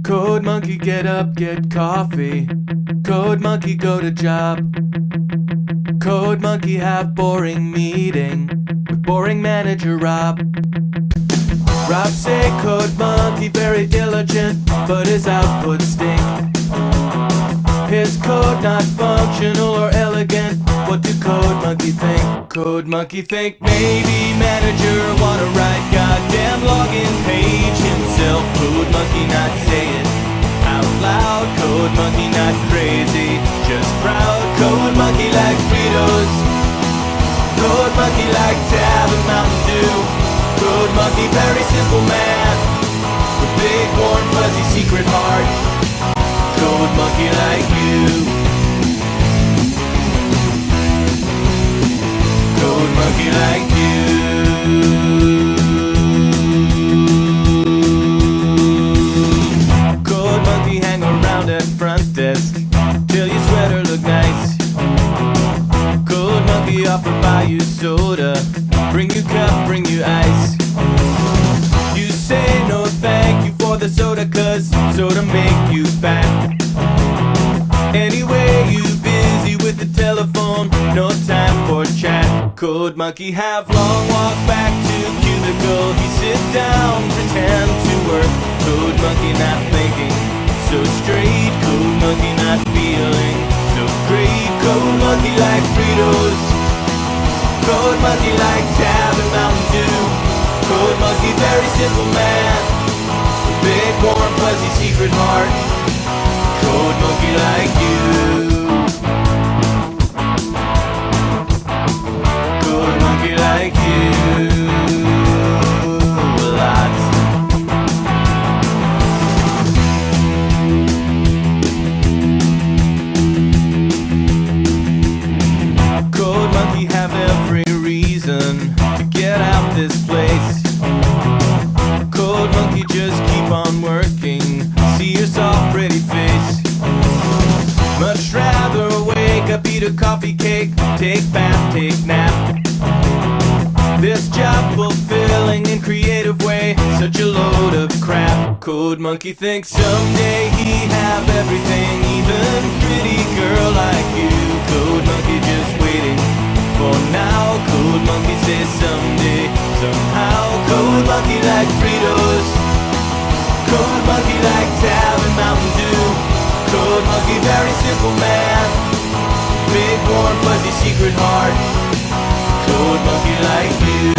Code monkey, get up, get coffee. Code monkey, go to job. Code monkey, have boring meeting with boring manager Rob. Rob say code monkey very diligent, but his output stink. His code not functional or elegant. What do code monkey think? Code monkey think maybe manager wanna write goddamn login page himself. Code monkey not say it out loud. Code monkey not crazy, just proud. Code monkey like Fritos. Code monkey like Tab and Mountain Dew. Code monkey very simple man with big warm fuzzy secret heart. Code monkey like you. Code monkey like you. Code monkey hang around at front desk till your sweater look nice. Code monkey offer buy you soda, bring you cup, bring you ice. You say no thank you for the soda, cause soda make you fat. Anyway, you busy with the telephone, no time for chat. Code monkey have long walk back to cubicle. He sit down, pretend to work. Code monkey not thinking so straight. Code monkey not feeling so great. Code monkey like Fritos. Code monkey like Tab and Mountain Dew. Code monkey very simple man with big warm fuzzy secret heart. Code monkey like you. Code monkey like you. A lot. Code monkey have every reason to get out this place. Code monkey just keep on working. See your soft pretty face. Much rather wake up, eat a coffee cake, take bath, take nap. This job fulfilling in creative way, such a load of crap. Code monkey thinks someday he have everything, even pretty girl like you. Code monkey just waiting for now. Code monkey says someday, somehow. Code monkey like Fritos. Code monkey like Tab and Mountain Dew. Code monkey very simple man, big warm fuzzy secret heart. Code monkey like you.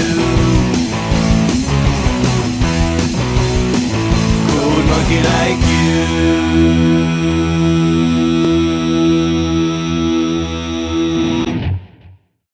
Code monkey like you.